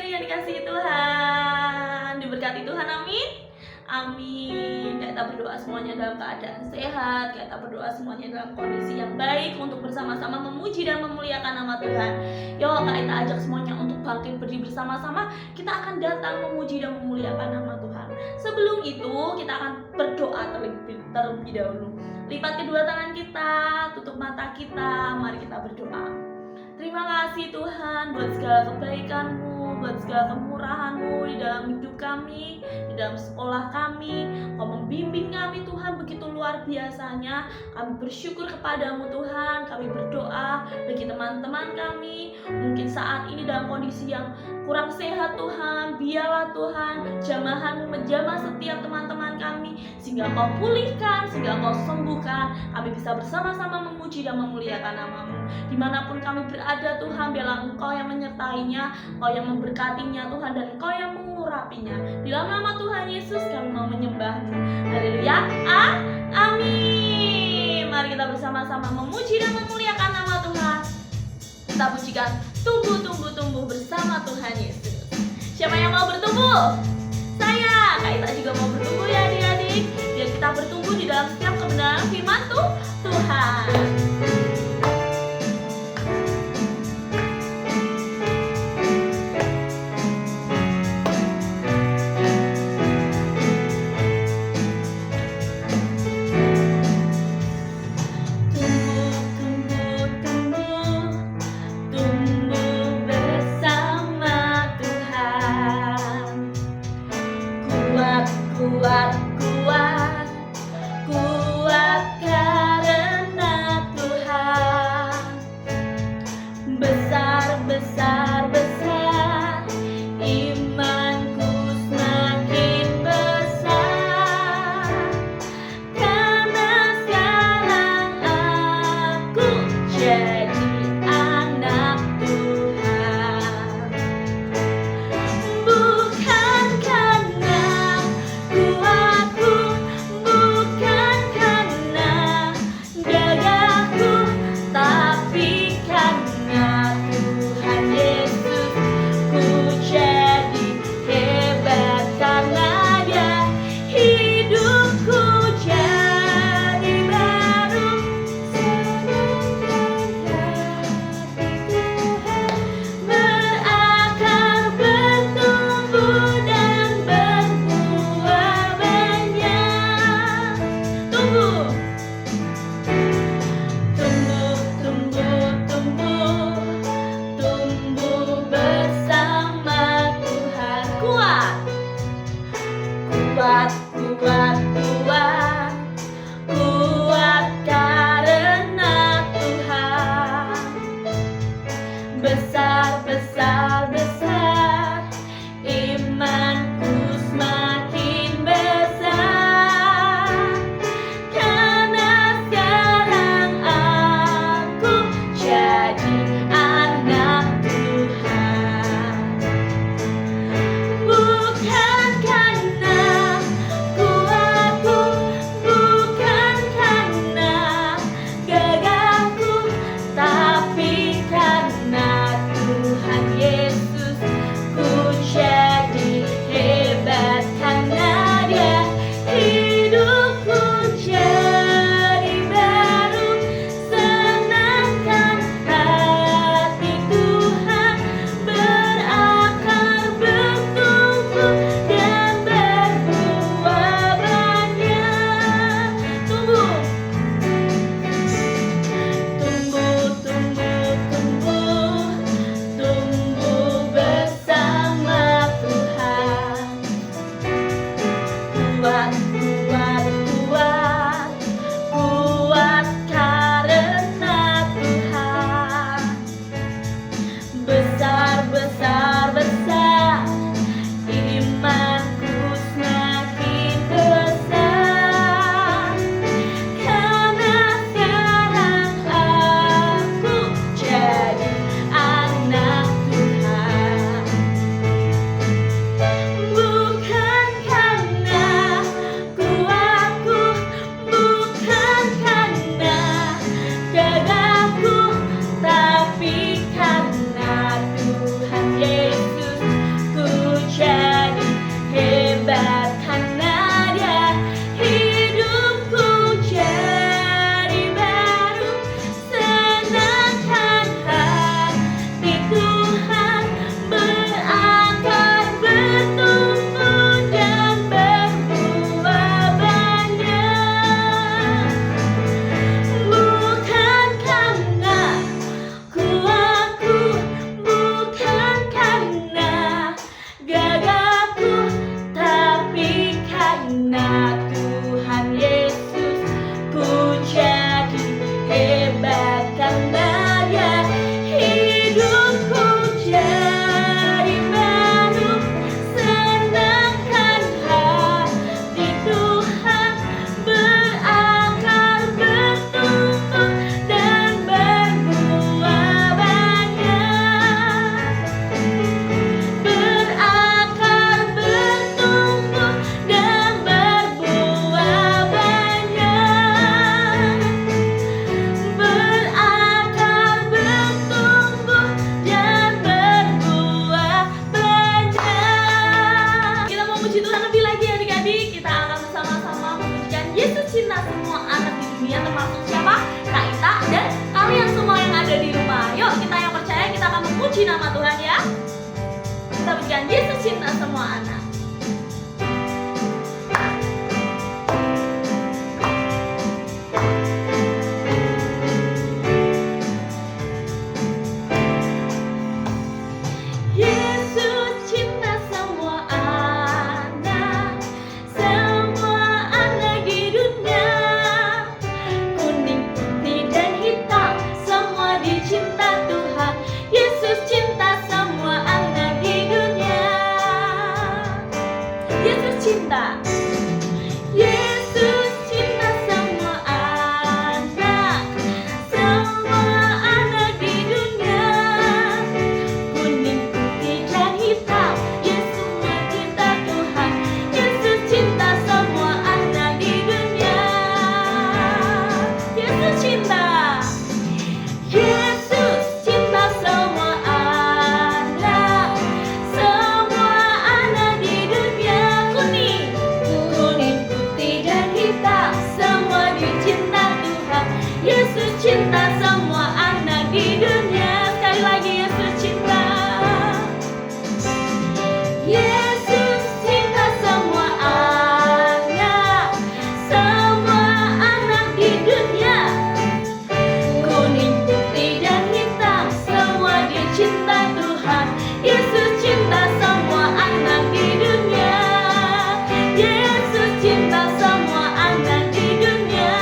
yang dikasihi Tuhan, diberkati Tuhan, amin. Amin. Kita berdoa semuanya dalam keadaan sehat, kita berdoa semuanya dalam kondisi yang baik untuk bersama-sama memuji dan memuliakan nama Tuhan. Yuk kita ajak semuanya untuk bangkit berdiri bersama-sama. Kita akan datang memuji dan memuliakan nama Tuhan. Sebelum itu kita akan berdoa terlebih dahulu. Lipat kedua tangan kita, tutup mata kita, mari kita berdoa. Terima kasih Tuhan buat segala kebaikan-Mu, buat segala kemurahan-Mu di dalam hidup kami, di dalam sekolah kami. Kau membimbing kami Tuhan begitu luar biasanya. Kami bersyukur kepadamu Tuhan. Kami berdoa bagi teman-teman kami mungkin saat ini dalam kondisi yang kurang sehat Tuhan. Biarlah Tuhan jamahan-Mu menjamah setiap teman-teman kami, sehingga Kau pulihkan, sehingga Kau sembuhkan. Kami bisa bersama-sama memuji dan memuliakan nama-Mu. Dimanapun kami berada Tuhan, biarlah Engkau yang menyertainya, Engkau yang memberkatinya Tuhan, dan Engkau yang mengurapinya. Di dalam nama Tuhan Yesus kami mau menyembah-Mu. Haleluya, amin. Mari kita bersama-sama memuji dan memuliakan nama Tuhan. Kita pujikan tumbuh bersama Tuhan Yesus. Siapa yang mau bertumbuh? Saya, Kak Ita juga mau bertumbuh ya adik-adik. Biar kita bertumbuh di dalam setiap kebenaran firman Tuhan. Yesus cinta semua anak di dunia. Kuning, putih, dan hitam, semua dicinta Tuhan. Yesus cinta semua anak di dunia. Yesus cinta semua anak di dunia.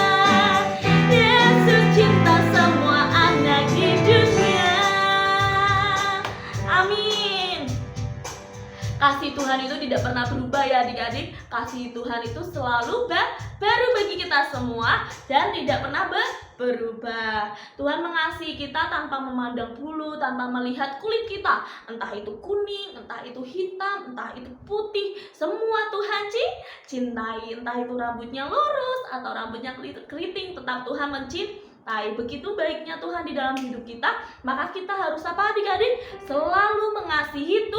Yesus cinta semua anak di dunia. Amin. Kasih Tuhan itu tidak pernah berubah ya adik-adik. Kasih Tuhan itu selalu baru bagi kita semua dan tidak pernah berubah. Tuhan mengasihi kita tanpa memandang bulu, tanpa melihat kulit kita. Entah itu kuning, entah itu hitam, entah itu putih. Semua Tuhan cintai. Entah itu rambutnya lurus atau rambutnya keriting, tetap Tuhan mencintai. Begitu baiknya Tuhan di dalam hidup kita, maka kita harus apa adik-adik? Selalu mengasihi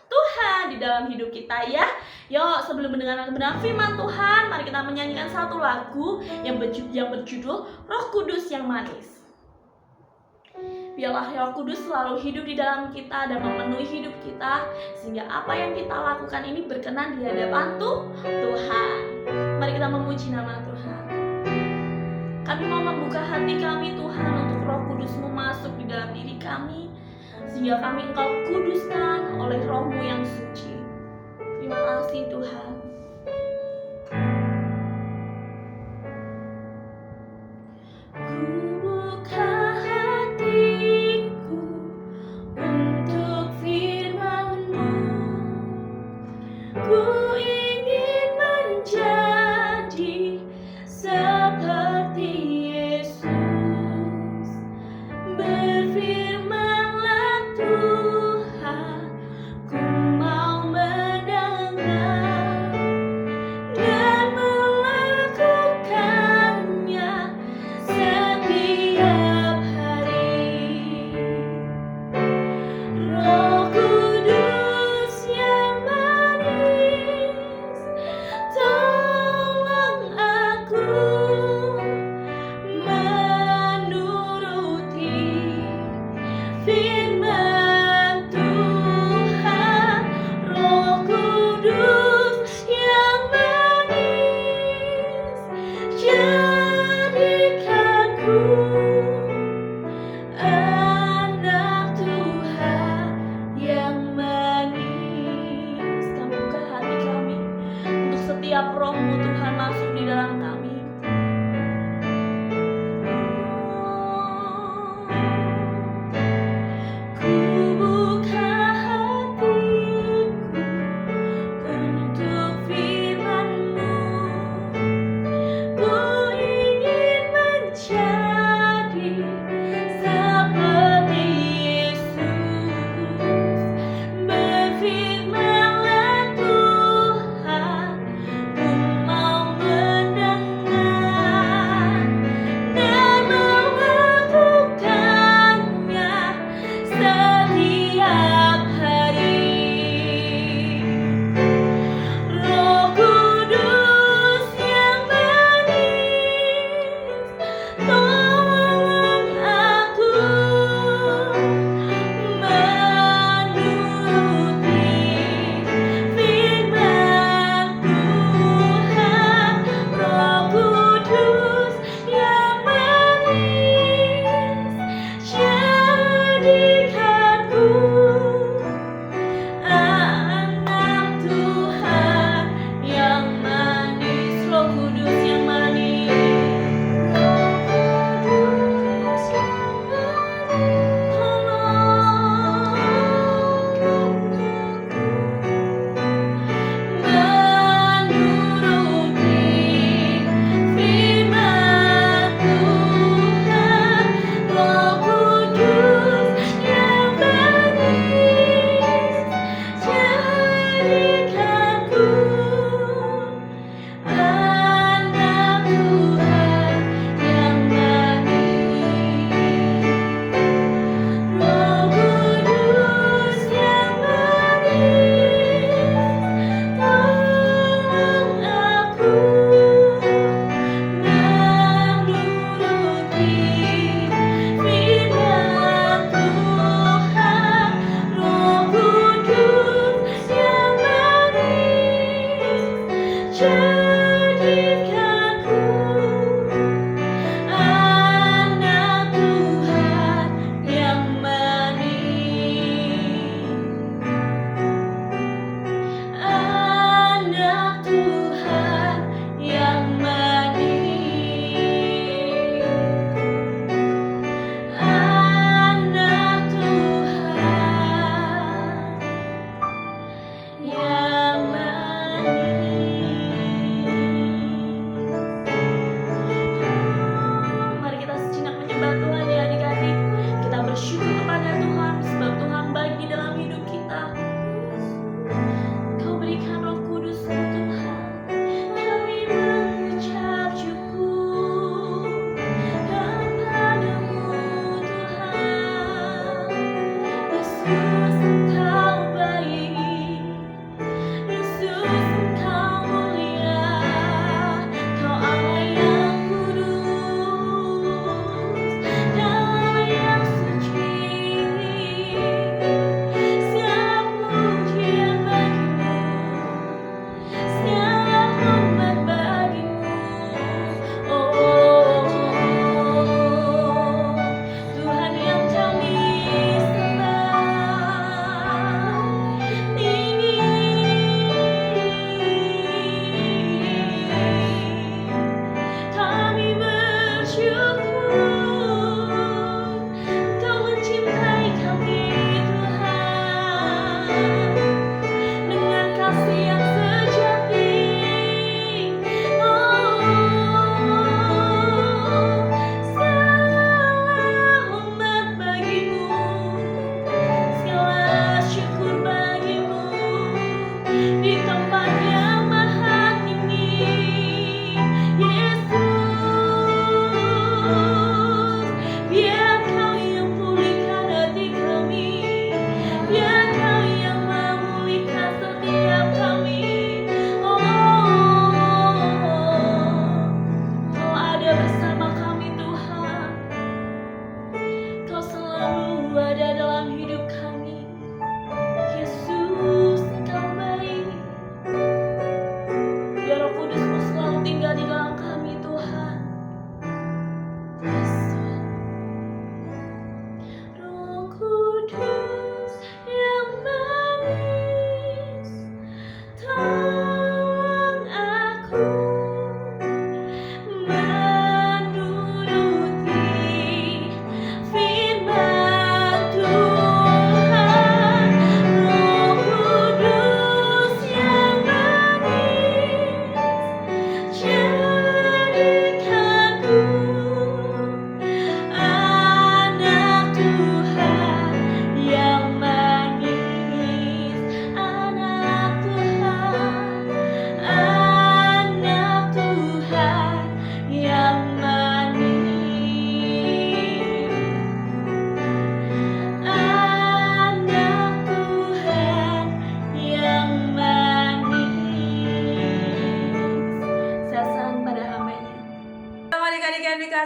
Tuhan di dalam hidup kita ya. Yuk, sebelum mendengarkan kebenaran firman Tuhan, mari kita menyanyikan satu lagu yang berjudul Roh Kudus yang Manis. Biarlah Roh Kudus selalu hidup di dalam kita dan memenuhi hidup kita, sehingga apa yang kita lakukan ini berkenan di hadapan Tuhan. Mari kita memuji nama Tuhan. Kami mau membuka hati kami Tuhan untuk Roh Kudus-Mu masuk di dalam diri kami, sehingga kami Engkau kuduskan oleh Roh-Mu yang suci. Terima kasih Tuhan. Ku buka hatiku untuk firman-Mu. Ku ingin menjadi seperti Yesus. Berfirmanlah Tuhan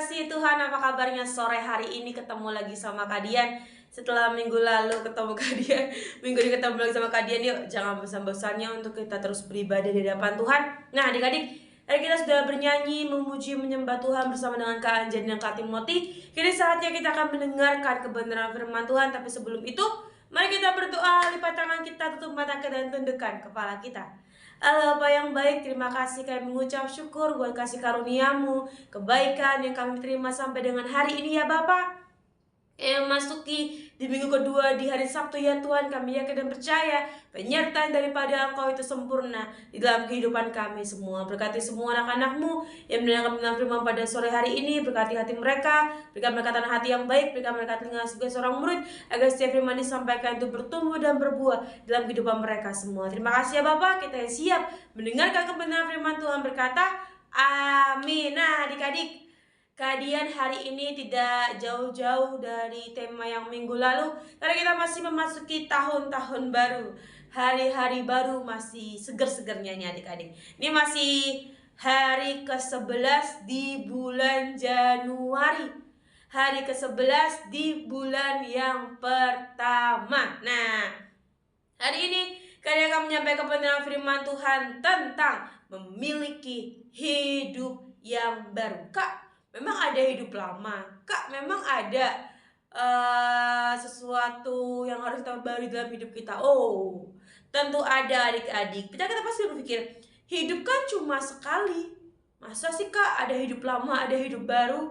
kasih Tuhan, apa kabarnya sore hari ini? Ketemu lagi sama Kadian. Setelah minggu lalu ketemu Kadian, minggu ini ketemu lagi sama Kadian. Yuk, jangan bosan-bosannya untuk kita terus beribadah di hadapan Tuhan. Nah, adik-adik, tadi kita sudah bernyanyi, memuji, menyembah Tuhan bersama dengan Kak Anjan dan Kak Timothy. Kini saatnya kita akan mendengarkan kebenaran firman Tuhan. Tapi sebelum itu, mari kita berdoa, lipat tangan kita, tutup mata kita, dan tundukkan kepala kita. Allah Bapa yang baik, terima kasih kami mengucap syukur buat kasih karunia-Mu, kebaikan yang kami terima sampai dengan hari ini ya Bapa. Yang masuki di minggu kedua di hari Sabtu ya Tuhan, kami yakin dan percaya penyertaan daripada Engkau itu sempurna di dalam kehidupan kami semua. Berkati semua anak-anak-Mu yang mendengarkan firman pada sore hari ini, berkati hati mereka, berikan mereka tanah hati yang baik, berikan mereka telinga sebagai seorang murid, agar setiap firman disampaikan itu bertumbuh dan berbuah dalam kehidupan mereka semua. Terima kasih ya Bapak, kita yang siap mendengarkan kebenaran firman Tuhan berkata, amin. Nah adik-adik, Kadian hari ini tidak jauh-jauh dari tema yang minggu lalu, karena kita masih memasuki tahun-tahun baru. Hari-hari baru masih seger-segernya nih adik-adik. Ini masih hari ke-11 di bulan Januari. Hari ke-11 di bulan yang pertama. Nah, hari ini Kadian akan menyampaikan kebenaran firman Tuhan tentang memiliki hidup yang baru. Kak, memang ada hidup lama, Kak, memang ada sesuatu yang harus kita baru dalam hidup kita. Oh, tentu ada adik-adik. Kita pasti berpikir, hidup kan cuma sekali. Masa sih Kak ada hidup lama, ada hidup baru?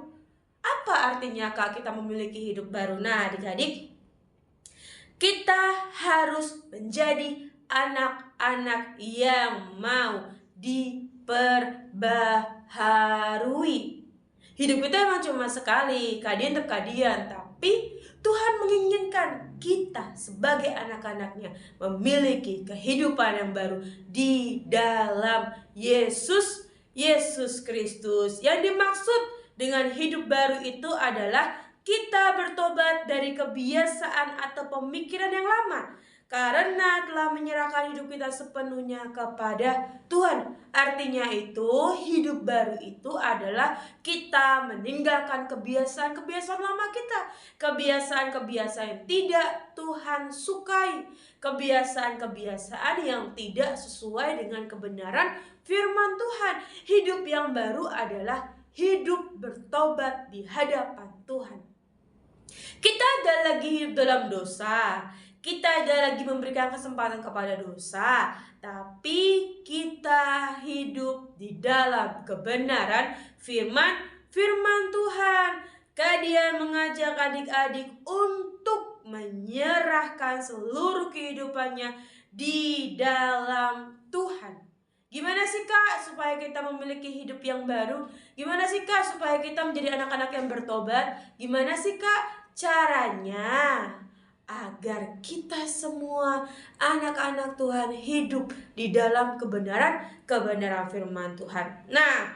Apa artinya Kak kita memiliki hidup baru? Nah adik-adik, kita harus menjadi anak-anak yang mau diperbaharui. Hidup kita emang cuma sekali, Kadian tetap Kadian, tapi Tuhan menginginkan kita sebagai anak-anaknya memiliki kehidupan yang baru di dalam Yesus Kristus. Yang dimaksud dengan hidup baru itu adalah kita bertobat dari kebiasaan atau pemikiran yang lama, karena telah menyerahkan hidup kita sepenuhnya kepada Tuhan. Artinya itu, hidup baru itu adalah kita meninggalkan kebiasaan-kebiasaan lama kita, kebiasaan-kebiasaan yang tidak Tuhan sukai, kebiasaan-kebiasaan yang tidak sesuai dengan kebenaran firman Tuhan. Hidup yang baru adalah hidup bertobat di hadapan Tuhan. Kita ada lagi hidup dalam dosa, kita ada lagi memberikan kesempatan kepada dosa, tapi kita hidup di dalam kebenaran firman Tuhan. Kadian mengajak adik-adik untuk menyerahkan seluruh kehidupannya di dalam Tuhan. Gimana sih Kak supaya kita memiliki hidup yang baru? Gimana sih Kak supaya kita menjadi anak-anak yang bertobat? Gimana sih Kak caranya agar kita semua anak-anak Tuhan hidup di dalam kebenaran firman Tuhan? Nah,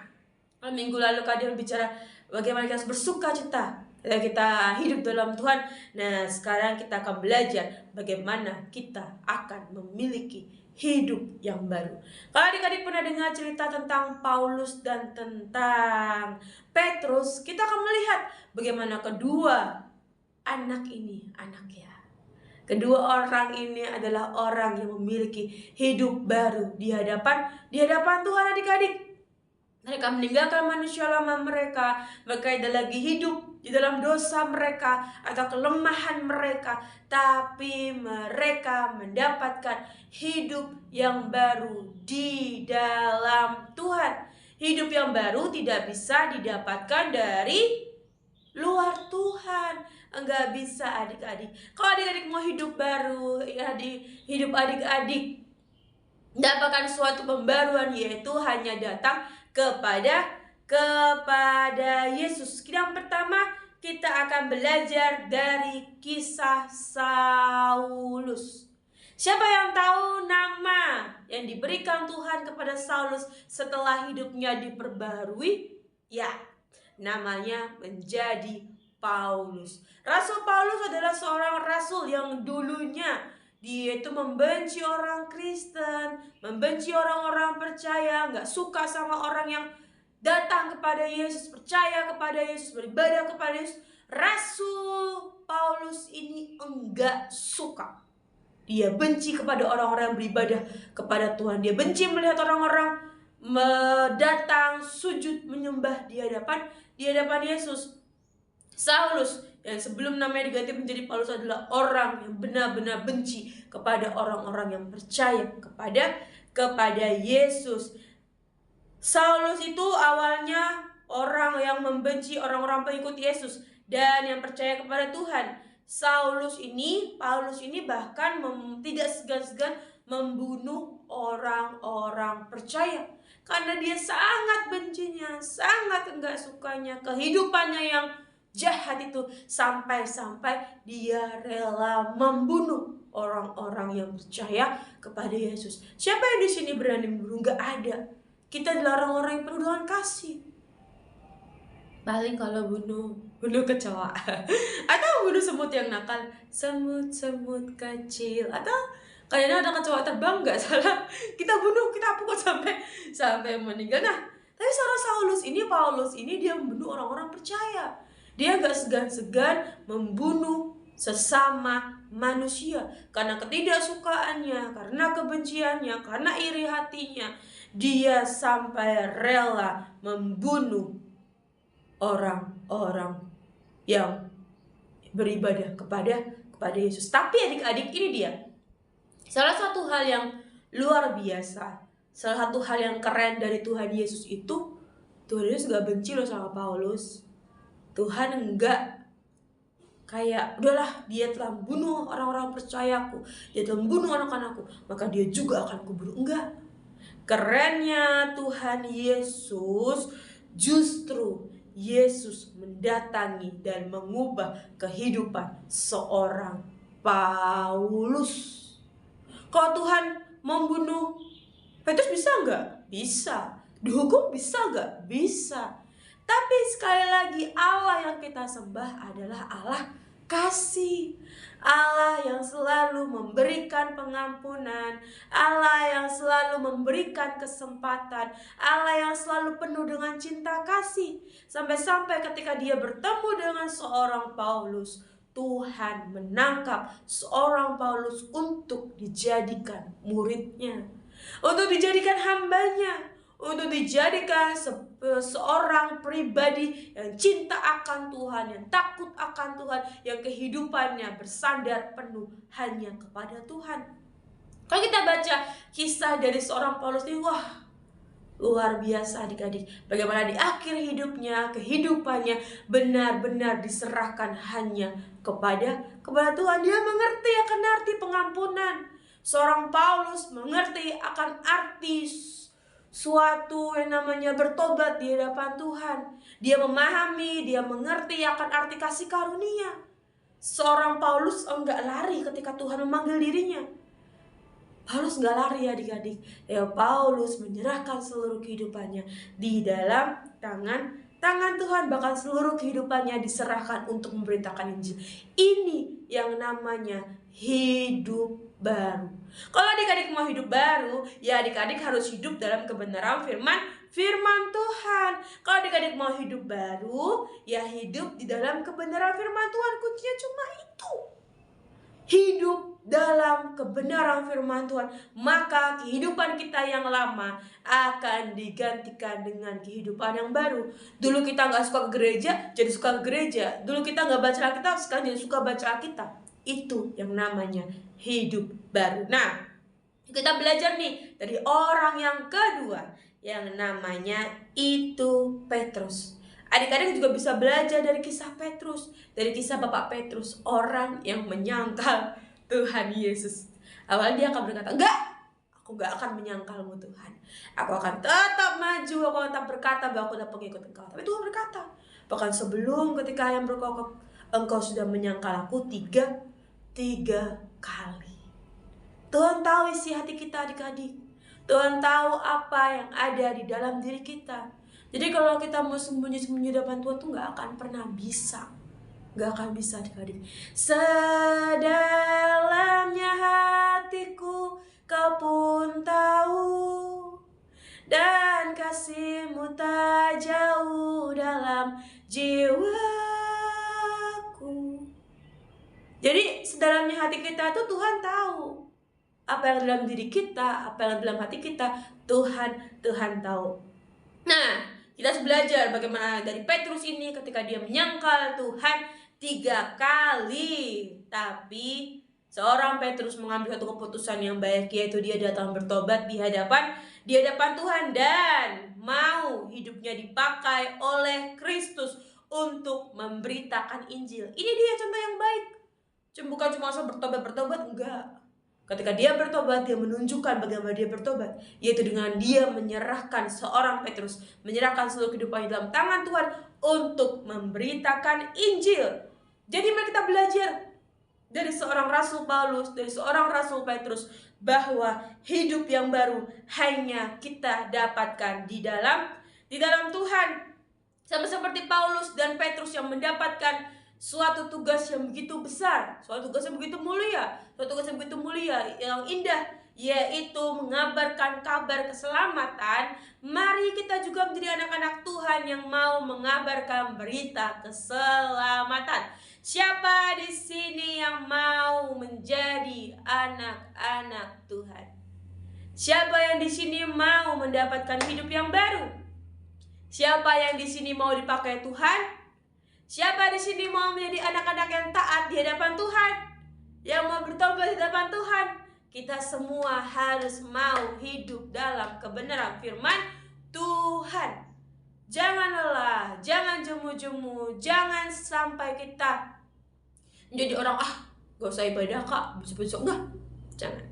minggu lalu Kadian bicara bagaimana kita harus bersuka cita kita hidup dalam Tuhan. Nah, sekarang kita akan belajar bagaimana kita akan memiliki hidup yang baru. Kalau adik-adik pernah dengar cerita tentang Paulus dan tentang Petrus, kita akan melihat bagaimana kedua orang ini adalah orang yang memiliki hidup baru di hadapan Tuhan adik-adik. Mereka meninggalkan manusia lama mereka tidak lagi hidup di dalam dosa mereka atau kelemahan mereka, tapi mereka mendapatkan hidup yang baru di dalam Tuhan. Hidup yang baru tidak bisa didapatkan dari luar Tuhan. Enggak bisa adik-adik. Kalau adik-adik mau hidup baru, hidup adik-adik dapatkan suatu pembaruan, yaitu hanya datang kepada Yesus. Yang pertama, kita akan belajar dari kisah Saulus. Siapa yang tahu nama yang diberikan Tuhan kepada Saulus setelah hidupnya diperbaharui? Ya, namanya menjadi Paulus. Rasul Paulus adalah seorang rasul yang dulunya dia itu membenci orang Kristen, membenci orang-orang percaya, gak suka sama orang yang datang kepada Yesus, percaya kepada Yesus, beribadah kepada Yesus, Rasul Paulus ini enggak suka. Dia benci kepada orang-orang yang beribadah kepada Tuhan. Dia benci melihat orang-orang datang sujud menyembah di hadapan Yesus. Saulus yang sebelum namanya diganti menjadi Paulus adalah orang yang benar-benar benci kepada orang-orang yang percaya kepada Yesus. Saulus itu awalnya orang yang membenci orang-orang pengikut Yesus dan yang percaya kepada Tuhan. Paulus ini bahkan tidak segan-segan membunuh orang-orang percaya karena dia sangat bencinya, sangat enggak sukanya kehidupannya yang jahat itu, sampai-sampai dia rela membunuh orang-orang yang percaya kepada Yesus. Siapa yang di sini berani membunuh? Enggak ada. Kita adalah orang-orang yang penuh dengan kasih. Paling kalau bunuh kecoa atau bunuh semut yang nakal, semut kecil, atau kadang ada kecoa terbang nggak salah, kita bunuh, kita pukul sampai meninggal. Nah, tapi Paulus ini dia membunuh orang-orang percaya. Dia nggak segan-segan membunuh sesama manusia karena ketidaksukaannya, karena kebenciannya, karena iri hatinya. Dia sampai rela membunuh orang-orang yang beribadah kepada Yesus. Tapi adik-adik, ini dia salah satu hal yang luar biasa, salah satu hal yang keren dari Tuhan Yesus itu, Tuhan Yesus gak benci loh sama Paulus. Tuhan enggak kayak udahlah, dia telah membunuh orang-orang percayaku, dia telah membunuh anak-anakku, maka dia juga akan kubunuh. Enggak. Kerennya Tuhan Yesus, justru Yesus mendatangi dan mengubah kehidupan seorang Paulus. Kalau Tuhan membunuh Petrus bisa nggak? Bisa. Dihukum bisa nggak? Bisa. Tapi sekali lagi, Allah yang kita sembah adalah Allah kasih, Allah yang selalu memberikan pengampunan, Allah yang selalu memberikan kesempatan, Allah yang selalu penuh dengan cinta kasih. Sampai-sampai ketika dia bertemu dengan seorang Paulus, Tuhan menangkap seorang Paulus untuk dijadikan muridnya, untuk dijadikan hambanya, untuk dijadikan seorang pribadi yang cinta akan Tuhan, yang takut akan Tuhan, yang kehidupannya bersandar penuh hanya kepada Tuhan. Kalau kita baca kisah dari seorang Paulus ini, wah, luar biasa adik-adik. Bagaimana di akhir hidupnya, kehidupannya benar-benar diserahkan hanya kepada Tuhan. Dia mengerti akan arti pengampunan. Seorang Paulus mengerti akan arti suatu yang namanya bertobat di hadapan Tuhan. Dia memahami, dia mengerti akan arti kasih karunia. Seorang Paulus enggak lari ketika Tuhan memanggil dirinya. Paulus enggak lari adik-adik. Paulus menyerahkan seluruh kehidupannya di dalam tangan Tuhan. Bahkan seluruh kehidupannya diserahkan untuk memberitakan Injil. Ini yang namanya hidup baru. Kalau adik-adik mau hidup baru, ya adik-adik harus hidup dalam kebenaran firman Tuhan. Kalau adik-adik mau hidup baru, ya hidup di dalam kebenaran firman Tuhan. Kuncinya cuma itu. Hidup dalam kebenaran firman Tuhan, maka kehidupan kita yang lama akan digantikan dengan kehidupan yang baru. Dulu kita gak suka ke gereja, jadi suka ke gereja. Dulu kita gak baca Alkitab, sekarang jadi suka baca Alkitab. Itu yang namanya hidup baru. Nah, kita belajar nih dari orang yang kedua, yang namanya itu Petrus. Adik-adik juga bisa belajar dari kisah Petrus, dari kisah Bapak Petrus, orang yang menyangkal Tuhan Yesus. Awalnya dia akan berkata, enggak, aku gak akan menyangkalmu Tuhan. Aku akan tetap maju, aku akan tetap berkata bahwa aku adalah pengikut Engkau. Tapi Tuhan berkata, bahkan sebelum ketika yang berkokok, engkau sudah menyangkal aku tiga kali. Tuhan tahu isi hati kita adik-adik. Tuhan tahu apa yang ada di dalam diri kita. Jadi kalau kita mau sembunyi-sembunyi depan Tuhan tuh gak akan pernah bisa. Gak akan bisa adik-adik. Sedalamnya hatiku kau pun tahu, dan kasih-Mu tak jiwaku. Jadi sedalamnya hati kita tuh Tuhan tahu. Apa yang dalam diri kita, apa yang dalam hati kita, Tuhan tahu. Nah, kita harus belajar bagaimana dari Petrus ini ketika dia menyangkal Tuhan 3 kali. Tapi seorang Petrus mengambil satu keputusan yang baik, yaitu dia datang bertobat di hadapan Tuhan dan mau hidupnya dipakai oleh Kristus untuk memberitakan Injil. Ini dia contoh yang baik. Bukan cuma asal bertobat, enggak. Ketika dia bertobat, dia menunjukkan bagaimana dia bertobat, yaitu dengan dia menyerahkan seorang Petrus, menyerahkan seluruh kehidupannya dalam tangan Tuhan untuk memberitakan Injil. Jadi mari kita belajar dari seorang Rasul Paulus, dari seorang Rasul Petrus, bahwa hidup yang baru hanya kita dapatkan di dalam Tuhan. Sama seperti Paulus dan Petrus yang mendapatkan suatu tugas yang begitu besar, suatu tugas yang begitu mulia, yang indah, yaitu mengabarkan kabar keselamatan. Mari kita juga menjadi anak-anak Tuhan yang mau mengabarkan berita keselamatan. Siapa di sini yang mau menjadi anak-anak Tuhan? Siapa yang di sini mau mendapatkan hidup yang baru? Siapa yang di sini mau dipakai Tuhan? Siapa di sini mau menjadi anak-anak yang taat di hadapan Tuhan? Yang mau bertobat di hadapan Tuhan? Kita semua harus mau hidup dalam kebenaran firman Tuhan. Jangan lelah, jangan jemu-jemu, jangan sampai kita menjadi orang gak usah ibadah kak, besok-besok enggak. Jangan.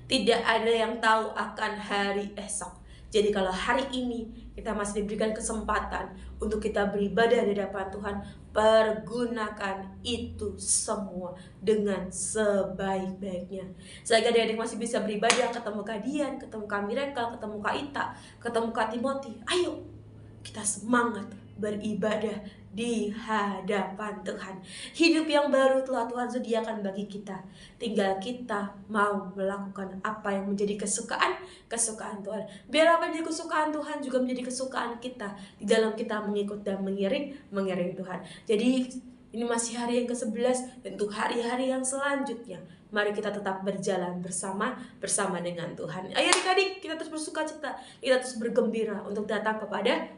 Tidak ada yang tahu akan hari esok. Jadi kalau hari ini kita masih diberikan kesempatan untuk kita beribadah di hadapan Tuhan, pergunakan itu semua dengan sebaik-baiknya. Selagi adik-adik masih bisa beribadah, ketemu Kak Dian, ketemu Kak Miracle, ketemu Kak Ita, ketemu Kak Timothy, ayo kita semangat beribadah di hadapan Tuhan. Hidup yang baru telah Tuhan sediakan bagi kita. Tinggal kita mau melakukan apa yang menjadi kesukaan Tuhan. Biar apa yang menjadi kesukaan Tuhan juga menjadi kesukaan kita di dalam kita mengikut dan mengiring Tuhan. Jadi ini masih hari yang ke-11 dan untuk hari-hari yang selanjutnya, mari kita tetap berjalan bersama dengan Tuhan. Ayo adik-adik, kita terus bersuka cita, kita terus bergembira untuk datang kepada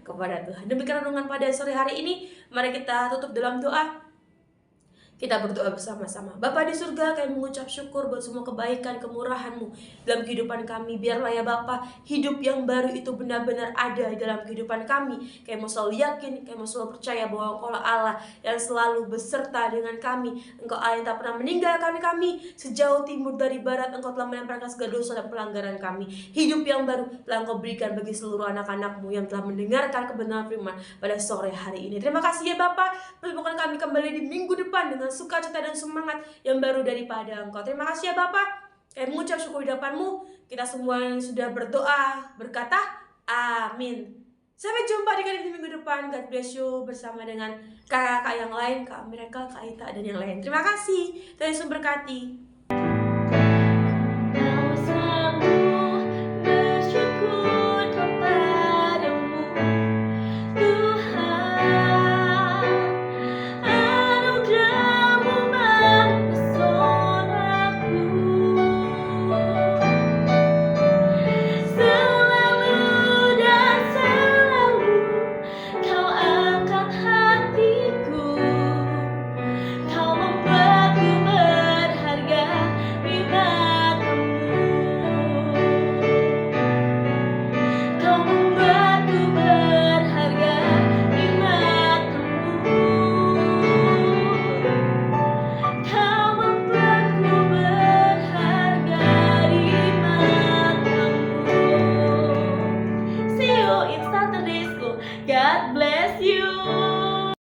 Tuhan. Demikian renungan pada sore hari ini. Mari kita tutup dalam doa. Kita berdoa bersama-sama. Bapa di surga, kami mengucap syukur buat semua kebaikan, kemurahan-Mu dalam kehidupan kami. Biarlah ya Bapa, hidup yang baru itu benar-benar ada di dalam kehidupan kami. Kami mau selalu yakin, kami mau selalu percaya bahwa Engkau Allah yang selalu beserta dengan kami. Engkau Allah yang tak pernah meninggalkan kami. Sejauh timur dari barat, Engkau telah melemparkan segala dosa dan pelanggaran kami. Hidup yang baru telah Engkau berikan bagi seluruh anak-anak-Mu yang telah mendengarkan kebenaran firman pada sore hari ini. Terima kasih ya Bapa, pertemukan kami kembali di minggu depan dengan sukacita dan semangat yang baru daripada Engkau. Terima kasih ya Bapa. Kami mengucap syukur di hadapan-Mu. Kita semua yang sudah berdoa berkata amin. Sampai jumpa di minggu depan. God bless you bersama dengan kakak-kakak yang lain, Kak Miracle, Kak Ita, dan yang lain. Terima kasih. Tuhan Yesus berkati.